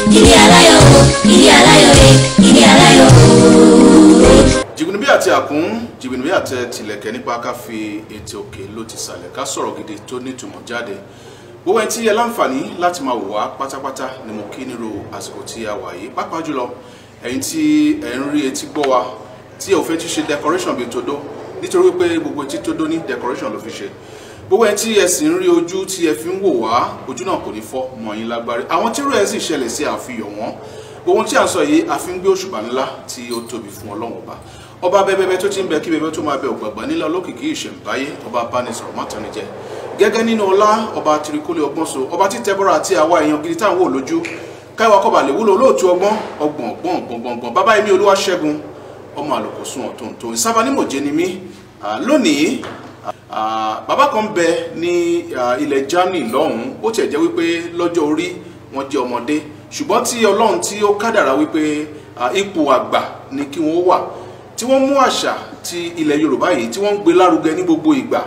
Ilealayo, Ilealayo, Ilealayo. Jìbìnì bí àti àkún, jìbìnì bí àti tìlẹ̀kẹ̀ nípa ká fi ètè òkè ló ti sàlẹ̀ ká sọ̀rọ̀ gidi tó nítumọ̀ jáde. Gbogbo ẹni tí ẹ láǹfààní láti máa wò wá pátápátá ni mo kí nírú àsìkò tí a wà yìí. Pàápàá jùlọ ẹ̀yin tí ẹ ń rí etí gbọ́ wa tí ẹ ò fẹ́ ti ṣe decoration bíi tòdó nítorí pé gbogbo etí tòdó ní decoration ló fi ṣe. Gbogbo ẹni tí ẹ sì ń rí ojú tí ẹ fi ń wò wá ojú náà kò ní fọ́ mọ́ yín lágbárí. Àwọn tí irú ẹ̀ sì ṣẹlẹ̀ sí àfihàn wọn. Gbogbo tí à ń sọ yìí a fi ń gbé òṣùbà ńlá tí ó tóbi fún Ọlọ́run ọba. Ọba bẹ́bẹ́bẹ́ tó ti ń bẹ kí bẹ́bẹ́ tó máa bẹ ògbàgbà nílẹ̀ olókìkí ìṣẹ̀ǹbáyé ọba bánisọ̀rọ̀ mátọ́nijẹ́ gẹ́gẹ́ nínú ọlá ọba tirikólé ọgbọ́n so ọba tí tẹ́bọ́rọ̀ àti àwa èèyàn gidi táwọn wò lójú káìwá kọ́ba lè wúlò olóòtú ọgbọ́n bàbá èmi Olúwaṣẹ́gun ọmọ àlòkò sún ọ̀tún tó ìsábà ní mòjé ni mí lónìí bàbá kan bẹ ní ilẹ̀ Germany lọ́hùn ó tiẹ̀ jẹ́ wípé lọ́jọ́ orí wọn jẹ́ ọmọdé ṣùgbọ́n tí Ọlọ́run tí ó kádàrá wípé ipò àgbà ni kí wọ́n wà tí wọ́n mú àṣà ti ilẹ̀ Yorùbá yìí tí wọ́n ń gbé lárugẹ ní gbogbo ìgbà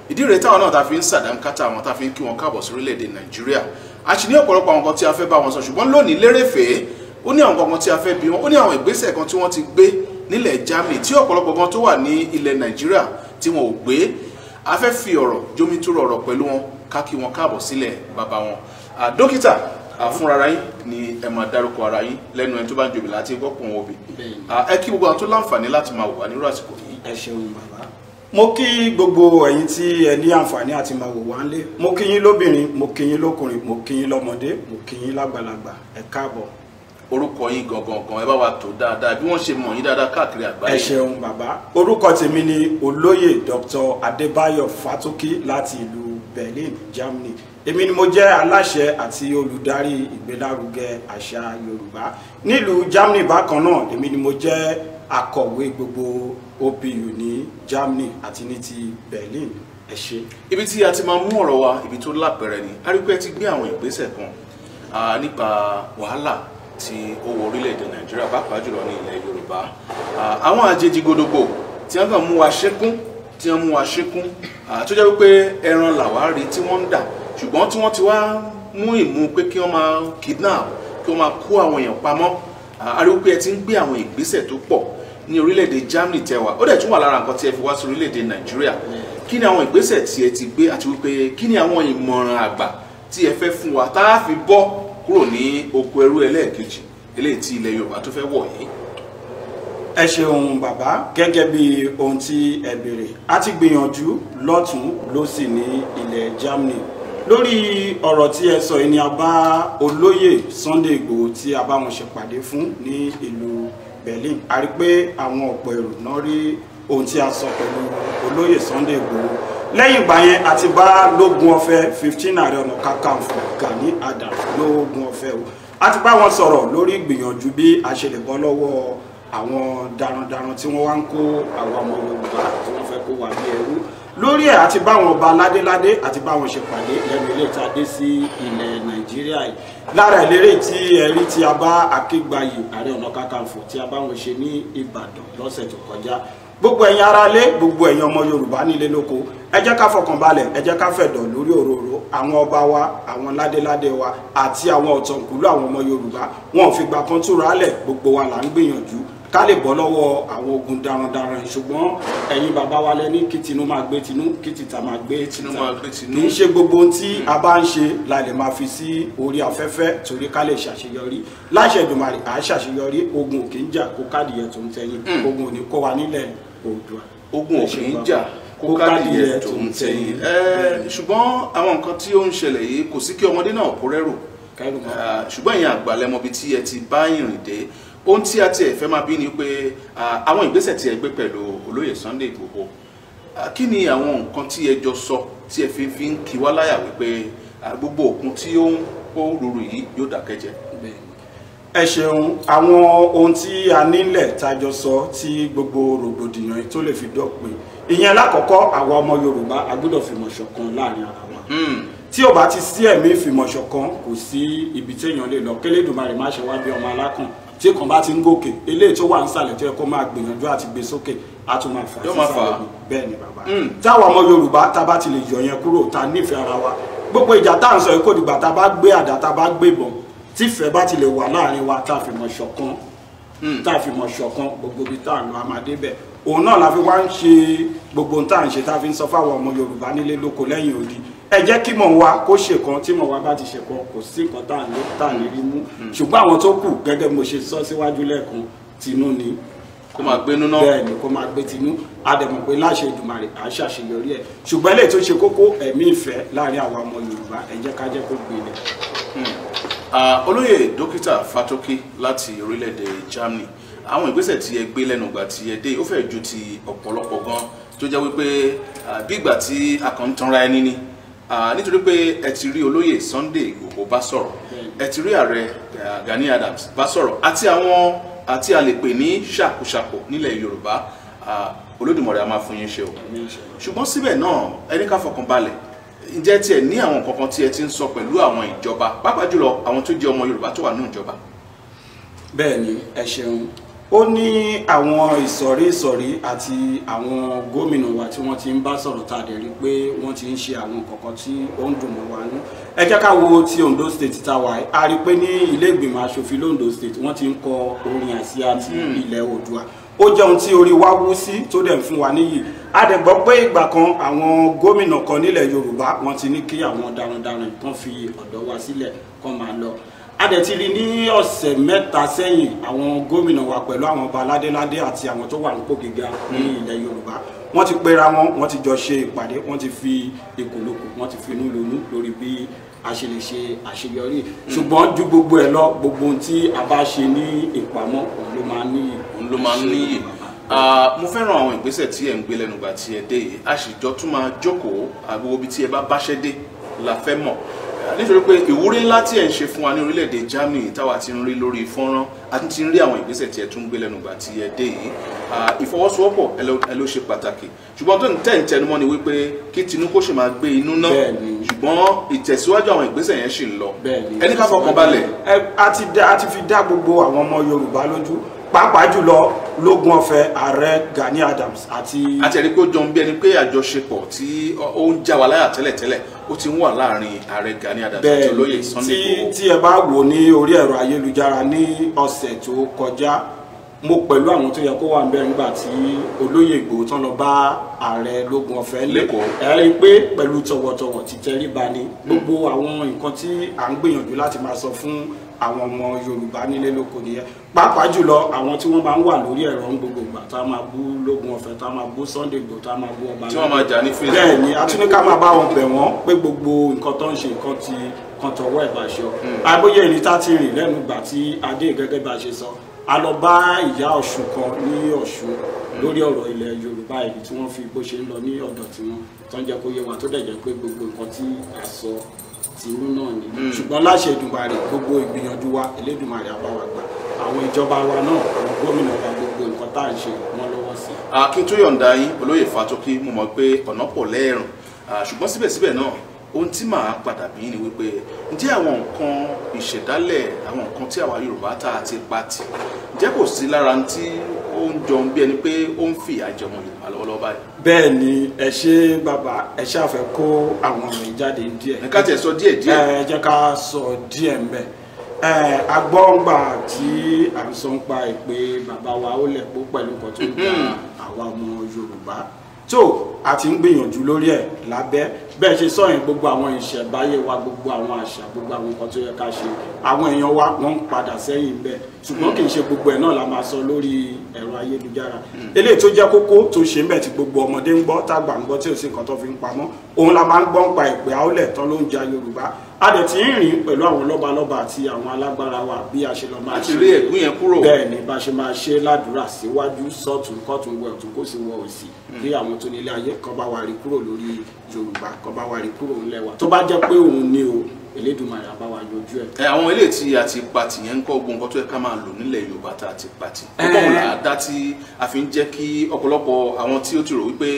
ìdí rẹ̀ táwọn náà ta fi ń sàdánkátà àwọn ta fi ń kí wọn káàbọ̀ sí orílẹ̀-èdè Nàìjíríà a sì ní ọ̀pọ̀lọpọ̀ àwọn kan tí a fẹ́ bá wọn sọ ṣùgbọ́n lónìí lérèfé ó ní àwọn kan tí a fẹ́ bí wọn ó ní àwọn ìgbésẹ̀ kan tí wọ́n ti gbé nílẹ̀ Germany tí ọ̀pọ̀lọpọ̀ kan tó wà ní ilẹ̀ Nàìjíríà tí wọn ò gbé a fẹ́ fi ọ̀rọ̀ jómitúrò ọ̀rọ̀ pẹ̀lú wọn ká kí wọn káàbọ̀ sílẹ̀ bàbá wọn. Dókítà fúnra ara yín ni ẹ máa dárúkọ ara yín lẹ́nu ẹni tó bá ń jòbí láti gbọ́pọ̀ wọn òbí ẹ kí gbogbo àwọn tó láǹfààní láti máa wò wá nírú àsìkò yìí. Ẹ ṣeun bàbá. Mo kí gbogbo ẹ̀yin tí ẹ ní àǹfààní àti máa wò wá nílé. Mo kí yín lóbìnrin, mo kí yín lọ́kùnrin, mo kí yín lọ́mọdé, mo kí yín lágbàlagbà. Ẹ káàbọ̀. Orúkọ yín gangan ẹ bá wa tó dáadáa bí wọ́n ṣe mọ̀ yín dáadáa káàkiri àgbáyé. Ẹ ṣeun bàbá. Orúkọ tèmi ni Olóyè Dr. Adébáyọ̀ Fatoki láti ìlú Berlin, Germany. Èmi ni mo jẹ́ aláṣẹ àti olùdarí ìgbélárugẹ àṣà Yorùbá nílùú Germany bákan náà. Èmi ni mo jẹ́ akọ̀wé gbogbo OPU ní Germany àti ní ti Berlin. Ẹ ṣé. Ibi tí a ti máa mú ọ̀rọ̀ wa ibi tó lápẹẹrẹ ni a rí pé ti gbé àwọn ìgbésẹ̀ kan nípa wàhálà tí ó wọ orílẹ̀-èdè Nàìjíríà pàápàá jùlọ ní ilẹ̀ Yorùbá. Àwọn àjèjì gbogbo tí wọ́n kàn mú wa ṣẹ́kún tó jẹ́ wípé ẹran làwárí tí wọ́n ń dà ṣùgbọ́n tí wọ́n ti wá mú ìmú pé kí wọ́n máa kidnap kí wọ́n máa kó àwọn èèyàn pamọ́ a rí pé ẹ ti ń gbé àwọn ìgbésẹ̀ tó pọ̀ ní orílẹ̀-èdè Germany tẹwà ó dẹ̀ tún wà lára nǹkan tí ẹ fi wá sí orílẹ̀-èdè Nàìjíríà kí ni àwọn ìgbésẹ̀ tí ẹ ti gbé àti wípé kí ni àwọn ìmọ̀ràn àgbà tí ẹ fẹ́ fún wa tá a fi bọ́ kúrò ní oko ẹrú ẹlẹ́ẹ̀kejì eléyìí tí ilẹ̀ Yorùbá tó fẹ́ wọ̀ yìí. Ẹ ṣeun bàbá gẹ́gẹ́ bí ohun tí ẹ béèrè a ti gbìyànjú lọ́tún lósì ní ilẹ̀ Germany lórí ọ̀rọ̀ tí ẹ sọ ni a bá olóyè Sunday Igboho tí a bá wọn ṣe pàdé fún ní ìlú Berlin a rí pé àwọn ọ̀pọ̀ èrò náà rí ohun tí a sọ pẹ̀lú olóyè Sunday Igboho lẹ́yìn ìgbà yẹn a ti bá lógun ọ̀fẹ́ 15 Ààrẹ Ọ̀nà Kakanfò Gani Adams lógun ọ̀fẹ́ o a ti bá wọn sọ̀rọ̀ lórí ìgbìyànjú bí a ṣe lè bọ́ lọ́wọ́ àwọn darandaran tí wọ́n wá ń kó àwọn ọmọ Yorùbá tí wọ́n fẹ́ kó wà ní ẹrú lórí ẹ̀ àti báwọn ọba ládéládé àti báwọn ṣe pàdé lẹ́nu ilé tí a dé sí ilẹ̀ Nàìjíríà yìí lára ìlérè tí ẹ rí tí a bá Akígbayì Ààrẹ Ọ̀nà Kakanfò tí a bá wọn ṣe ní Ìbàdàn lọ́sẹ̀ tó kọjá gbogbo ẹ̀yin aráalé gbogbo ẹ̀yin ọmọ Yorùbá nílé lóko ẹ jẹ́ ká fọkànbalẹ̀ ẹ jẹ́ ká fẹ̀dọ̀ lórí òróró àwọn ọba wa àwọn ládéládé wa àti àwọn ọ̀tọ̀kùlú àwọn ọmọ Yorùbá wọn ò fìgbà kan túra lẹ̀ gbogbo wa là ń gbìyànjú ká lè bọ́ lọ́wọ́ àwọn ogun darandaran ṣùgbọ́n ẹ̀yin bàbá wa lẹ́ni kí tinú máa gbé tinú kí tìta máa gbé tìta kì í ṣe gbogbo ohun tí a bá ń ṣe la lè máa fi sí orí afẹ́fẹ́ torí ká lè ṣàṣeyọrí láṣẹ Èdùmàrè à ṣàṣeyọrí ogun ò kì í jà kó kádìyẹ tó ń tẹ̀yìn ogun ò ní kó wa nílẹ̀ Oòduà ogun ò kì í jà kó kádìyẹ tó ń tẹ̀yìn ṣùgbọ́n àwọn nǹkan tí ó ń ṣẹlẹ̀ yìí kò sí kí ọmọdé náà kó rẹ́rù ṣùgbọ́n ẹ̀yin àgbà lẹ mọ̀ bí tí ẹ ti bá ìrìn dé ohun tí a ti ẹ̀ fẹ́ máa bí ni pé àwọn ìgbésẹ̀ tí ẹ gbé pẹ̀lú olóyè Sunday Igboho kí ni àwọn nǹkan tí ẹ jọ sọ tí ẹ fi ń kí wá láyà wípé gbogbo òkun tí ó ń rúru yìí yóò dákẹ́jẹ́. Ẹ ṣeun àwọn ohun tí a nílẹ̀ tájọ sọ tí gbogbo rògbòdìyàn tó lè fi dópin ìyẹn lákọ̀ọ́kọ́ àwa ọmọ Yorùbá a gbọ́dọ̀ fìmọ̀ ṣọ̀kan láàrin ara wa tí ò bá ti sí ẹ̀mí ìfìmọ̀ ṣọ̀kan kò sí ibi tí èèyàn lè lọ k'Elédùmarè má ṣe wá bí ọmọ alákàn tí kan bá ti ń gòkè eléyìí tó wà ń sàlẹ̀ tó yẹ kó máa gbìyànjú àti gbé sókè á tún máa fà sí sàlẹ̀ bẹ́ẹ̀ ni bàbá táwa ọmọ Yorùbá tá bá ti lè yọ yẹn kúrò tá nífẹ̀ẹ́ ara wa gbogbo ìjà tá à ń sọ kò dìgbà tá a bá gbé àdá tá a bá gbé ìbọn tí ìfẹ́ bá ti lè wà láàrin wa tá a fi mọ̀ ṣọ̀kan gbogbo ibi tá à ń lọ amadé bẹ̀ òun náà la fi wá ń ṣe gbogbo ohun tá à ń ṣe tá a fi ń sọ fáwọn ọmọ Yorùbá nílé lóko lẹ́yìn odi ẹ jẹ́ kí mọ̀ wá kó ṣe kan tí mọ̀ wá bá ti ṣe kan kò sí nǹkan tá à ní rí mú ṣùgbọ́n àwọn tó kù gẹ́gẹ́ bí mo ṣe sọ síwájú lẹ́ẹ̀kan tinú ni kó máa gbénú náà bẹ́ẹ̀ ni kó máa gbé tinú àdẹ̀mọ̀ pé láṣẹ Èdùmàrè à ń ṣàṣeyọrí ẹ̀ ṣùgbọ́n eléyìí tó ṣe kókó ẹ̀mí ìfẹ́ láàrin àwọn ọmọ Yorùbá ẹ jẹ́ ká jẹ́ kó gbélé. Olóyè Dokita Fatoki láti orílẹ̀-èdè Germany àwọn ìgbésẹ̀ tí ẹ gbé lẹ́nu ìgbà tí ẹ dé ó fẹ́ ju ti ọ̀pọ̀lọpọ̀ gan tó jẹ́ wípé bí ìgbà tí a kàn ń tanra ẹni ni nítorí pé ẹ ti rí olóyè Sunday Igboho bá sọ̀rọ̀ ẹ ti rí ààrẹ Gani Adams bá sọ̀rọ̀ àti a lè pè ní ṣàkóṣàkó nílẹ̀ Yorùbá Olódùmarè a máa fún yín ṣe o ṣùgbọ́n síbẹ̀ náà ẹni ká fọkàn balẹ̀ ǹjẹ́ tí ẹ ní àwọn kankan tí ẹ ti ń sọ pẹ̀lú àwọn ìjọba pàápàá jùlọ àwọn tó jẹ́ ọmọ Yorùbá tó wà nínú ìjọba. bẹ́ẹ̀ ni ẹ ṣeun ó ní àwọn ìsọ̀rí àti àwọn gómìnà wa tí wọ́n ti ń bá sọ̀rọ̀ tá a dẹ̀ rí pé wọ́n ti ń ṣe àwọn kankan tí ó ń dùn mọ́ wa nú ẹ jẹ́ ká wo ti Ondo State tá a wà á rí pé ní ilé ìgbìmọ̀ asòfin l'Ondo State wọ́n ti ń kọ orin àsíá ti ilẹ̀ Oòduà ó jẹ́ ohun tí orí wa wú sí tó dẹ̀ ń fún wa níyì a dẹ̀ gbọ́ pé ìgbà kan àwọn gómìnà kan nílẹ̀ Yorùbá wọ́n ti ní kí àwọn darandaran kan fi ọ̀dọ́ wa sílẹ̀ kán máa lọ a dẹ̀ ti rí ní ọ̀sẹ̀ mẹ́ta sẹ́yìn àwọn gómìnà wa pẹ̀lú àwọn ọba aládéládé àti àwọn tó wà nípò gíga ní ilẹ̀ Yorùbá wọ́n ti pera wọn wọ́n ti jọ ṣe ìpàdé wọ́n ti fi ìkòlòkò wọ́n ti fi inú lónú lórí bí a ṣe lè ṣe àṣeyọrí ṣùgbọ́n ju gbogbo ẹ̀ lọ gbogbo ohun tí a bá ṣe ní ìpamọ́ òun ló máa ń níyì. mo fẹ́ràn àwọn ìgbésẹ̀ tí ẹ̀ ń gbé lẹ́nu gbà tí ẹ dé yìí a sì jọ tún máa jókòó gbogbo ibi tí ẹ bá báṣẹ́ dé la fẹ́ mọ̀ nítorí pé ìwúrí ńlá tí ẹ̀ ń ṣe fún wa ní orílẹ̀-èdè Germany táwa ti ń rí lórí fọ́nrán àti ti ń rí àwọn ìgbésẹ̀ tí ẹ tún gbé lẹ́nu gbà tí ẹ dé yìí ìfọwọ́sowọ́pọ̀ ẹ ló ṣe pàtàkì ṣùgbọ́n tó ń tẹnumọ́ ni wípé kí tinú kó ṣe máa gbé inú náà ṣùgbọ́n ìtẹ̀síwájú àwọn ìgbésẹ̀ yẹn ṣì ń lọ ẹni ká fọkàn balẹ̀. a ti fi dá gbogbo àwọn ọmọ Yorùbá lójú pàápàá jùlọ lógún ọ̀fẹ́ ààrẹ Gani Adams àti. àtẹ̀rí pé ó jọ ń bí ẹni pé àjọṣepọ̀ tí ó ń já wa láyà tẹ́lẹ̀tẹ́lẹ̀ ó ti ń wà láàrin ààrẹ Gani Adams àti olóyè Sunday Igboho. tí ẹ bá wò ní orí ẹ̀rọ ayélujára ní ọ̀sẹ̀ tó kọjá mo pẹ̀lú àwọn tó yẹ kó wà níbẹ̀ nígbà tí olóyè Igboho tán lọ bá ààrẹ lógún ọ̀fẹ́ lẹ́kọ̀ọ́ ẹ rí i pé pẹ̀lú tọ̀wọ̀tọ̀wọ̀ títẹríba ni gbogbo àwọn nǹkan tí à ń gbìyànjú láti máa sọ fún àwọn ọmọ Yorùbá nílé lóko nìyẹn pàápàá jùlọ àwọn tí wọ́n máa ń wà lórí ẹ̀rọ ń gbogbo ìgbà tá a máa bú lógún ọ̀fẹ́ tá a máa bú Sunday Igboho tá a máa bú ọba tí wọ́n máa jà ní Facebook. bẹ́ẹ̀ ni atúnika máa bá wọn bẹ̀ wọ́n pé gbogbo nǹkan tó ń ṣe nǹkan ti kan tọwọ́ ẹ̀ bá ṣe ọ agbóyè ìrìn tá ti rìn lẹ́nu ìgbà tí adé gẹ́gẹ́ bá ṣe sọ a lọ bá ìyá Ọ̀ṣun kan ní Ọ̀ṣun lórí ọ̀rọ̀ ilẹ̀ Yorùbá èyí tí wọ́n fi bó ṣe ń lọ ní ọ̀dọ̀ tí wọ́n tó ń jẹ́ kó yé wa tó dẹ̀ jẹ́ pé gbogbo nǹkan tí a sọ tìlú náà ni ṣùgbọ́n láṣẹ Èdùmàrè gbogbo ìgbìyànjú wa Elédùmarè á bá wa gbà àwọn ìjọba wa náà àwọn gómìnà wa gbogbo nǹkan tá à ń ṣe wọn lọ́wọ́ sí. kí n tó yọ̀ǹda yín olóyè Fatoki mo mọ̀ pé ọ̀nà pọ̀ lẹ́ẹ̀rùn ṣùgbọ́n síbẹ̀síbẹ̀ náà ohun tí màá padà bí ni wípé ǹjẹ́ àwọn nǹkan ìṣẹ̀dálẹ̀ àwọn nǹkan tí àwa Yorùbá tá a ti pa tì ǹjẹ́ kò sí lára tí ó ń jọ bí ẹni pé ó ń fìyà jẹ ọmọ Yorùbá lọ́wọ́lọ́wọ́ báyìí. bẹ́ẹ̀ ni ẹ ṣe bàbá ẹ ṣàfẹ́ kó àwọn ọ̀rìn jáde díẹ̀. ẹ ká tiẹ̀ sọ díẹ̀ díẹ̀. ẹ jẹ́ ká sọ díẹ̀ ń bẹ̀. agbọ́ngbà tí à ń sọ ń pa ìpè bàbá wa ó lẹ̀ pọ̀ pẹ̀lú nǹkan tó ń gba àwa ọmọ Yorùbá tó a ti ń gbìyànjú lórí ẹ̀ lábẹ́ bẹ́ẹ̀ ṣe sọ yẹn gbogbo àwọn ìṣẹ̀báyé wa gbogbo àwọn àṣà gbogbo àwọn nǹkan tó yẹ ká ṣe àwọn èèyàn wa wọ́n ń padà sẹ́yìn bẹ́ẹ̀ ṣùgbọ́n kì í ṣe gbogbo ẹ̀ náà la máa sọ lórí ẹ̀rọ ayélujára eléyìí tó jẹ́ kókó tó ṣe ń bẹ̀ tí gbogbo ọmọdé ń gbọ́ tàgbà ń gbọ́ tí ò sí nǹkan tó fi ń pamọ́ òun la máa ń gbọ́ ń pa ìpè àólẹ̀ tán ló ń ja Yorùbá a dẹ̀ ti ń rìn pẹ̀lú àwọn lọ́balọ́ba àti àwọn alágbára wa bí a ṣe lọ máa ṣe àti rí ẹ̀gún yẹn kúrò bẹ́ẹ̀ ni bá ṣe máa ṣe ládùúrà síwájú sọ́tún kọ́tún wẹ̀ ọ̀tún kó sì wọ òsì kí àwọn tó nílé ayé kan bá wa rí kúrò lórí Yorùbá kan bá wa rí kúrò ńlẹ̀ wa tó bá jẹ́ pé òun ni o Elédùmarè bá wa yọjú ẹ̀. àwọn eléyìí tí a ti pati yẹn ń kọ́ gbogbo nǹkan tó yẹ ká máa lò nílẹ̀ Yorùbá tá a ti pati ọgbọ́n là á dá tí a fi ń jẹ́ kí ọ̀pọ̀lọpọ̀ àwọn tí ó ti rò wípé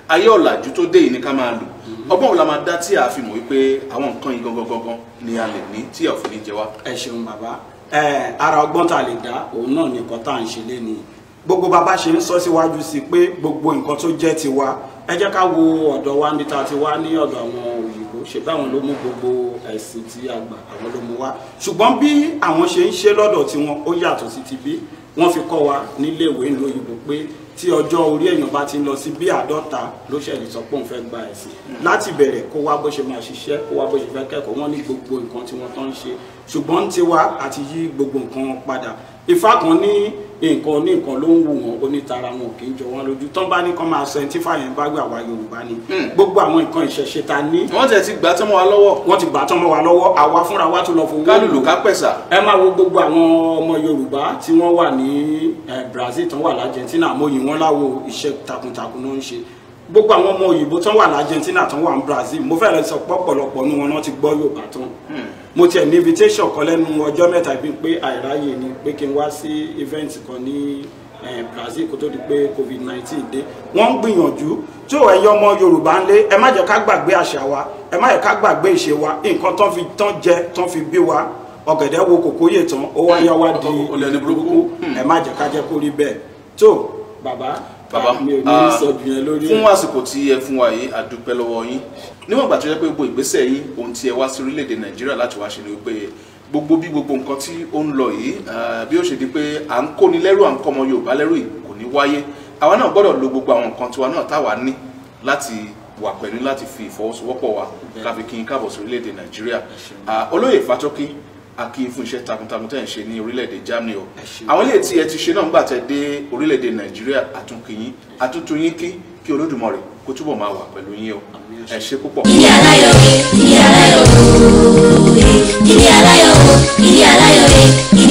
ayé ọ̀làjú tó dé yìí ni ká máa lò ọgbọ́n la máa dá tí a fi mọ̀ wípé àwọn nǹkan yìí gangan ni a lè ní tí a ò fi ní jẹ wá. ẹ ṣeun bàbá ara ọgbọ́n tá a lè dá òun náà ni nǹkan tá à ń ṣe lénìí gbogbo bàbá ṣe ń sọ síwájú sí pé gbogbo nǹkan tó jẹ́ tiwa ẹ jẹ́ ká wo ọ̀dọ̀ wa níbi tá a ti wá ní ọ̀dọ̀ àwọn òyìnbó ṣe báwọn ló mú gbogbo ẹ̀sìn tí a gbà àwọn ló mú wá ṣùgbọ́n bí àwọn ṣe ń ṣe lọ́dọ̀ tiwọn ó yàtọ̀ sí ti bí wọ́n fi kọ́ wa níléèwé ìlú òyìnbó pé tí ọjọ́ orí èèyàn bá ti ń lọ sí bí 50 ló ṣẹ̀lẹ̀ sọ pé òun fẹ́ gba ẹ̀sìn láti bẹ̀rẹ̀ kó wá bó ṣe máa ṣiṣẹ́ kó wá bó ṣe fẹ́ kẹ́kọ̀ọ́ wọ́n ní gbogbo nǹkan tí wọ́n tán ń ṣe ṣùgbọ́n tiwa àti yí gbogbo nǹkan padà Ifá kan ní nǹkan ló ń wù wọ́n onítara wọn kì í jọ wọn lójú tán bá ní kán máa sọ ẹni tí fàyẹn bá gbà wá Yorùbá ni gbogbo àwọn nǹkan ìṣẹ̀ṣe ta ní. wọ́n ti gbà tán mọ́ wa lọ́wọ́. wọ́n ti gbà tán mọ́ wa lọ́wọ́ àwa fúnra wa tún lọ fowó. kálùlù ká pẹ̀sà. ẹ máa wo gbogbo àwọn ọmọ Yorùbá tí wọ́n wà ní Brazil tán wà l'Argentina mo yìn wọ́n láwo iṣẹ́ takuntakun ló ń ṣe gbogbo àwọn ọmọ òyìnbó tán wà l'Argentina tán wà ní Brazil mo fẹ́ lọ sọ pọ̀pọ̀lọpọ̀ nu wọn náà ti gbọ́ Yorùbá tán mo tiẹ̀ ní invitation kan lẹ́nu ọjọ́ mẹ́ta bíi pé àìráyè ni pé kí n wá sí event kan ní Brazil kó tó di pé COVID-19 dé wọ́n ń gbìyànjú tí ò ẹ̀yọ́ ọmọ Yorùbá ń lé ẹ má jẹ́ ká gbàgbé àṣà wa ẹ má jẹ́ ká gbàgbé ìṣe wa nǹkan tán jẹ tán fi bí wa ọ̀gẹ̀dẹ̀ wo kòkóyè tán ó wá yá wá di olè burúkú ẹ má jẹ́ ká jẹ́ kó rí bẹ́ẹ̀ tó bàbá mi ò ní sọ jù yẹn lórí. fún àsìkò tí ẹ fún wa yìí a dúpẹ́ lọ́wọ́ yín níwọ̀n ìgbà tó jẹ́ pé gbogbo ìgbésẹ̀ yín ohun tí ẹ wá sí orílẹ̀-èdè Nàìjíríà láti wá ṣe ni wípé gbogbo nǹkan tí ó ń lọ yìí bí ó ṣe di pé à ń kóni lẹ́rù à ń kọ́ ọmọ Yorùbá lẹ́rù yìí kò ní wáyé àwa náà gbọ́dọ̀ lo gbogbo àwọn nǹkan tiwa náà táwa ní láti wà pẹ̀lú láti fi ìfọwọ́sowọ́pọ̀ wa ká fi kí n káàbọ̀ sí orílẹ̀-èdè Nàìjíríà olóyè Fatoki akí fún iṣẹ́ takuntakun tẹ́ ń ṣe ní orílẹ̀-èdè Germany o àwọn ilé tí ẹ ti ṣe náà nígbà tẹ́ dé orílẹ̀-èdè Nàìjíríà àtúntún yín kí Olódùmarè kó túbọ̀ máa wà pẹ̀lú yín o ẹ ṣé púpọ̀. Ilealayo, Ilealayo, Ilealayo, Ilealayo, Ilealayo.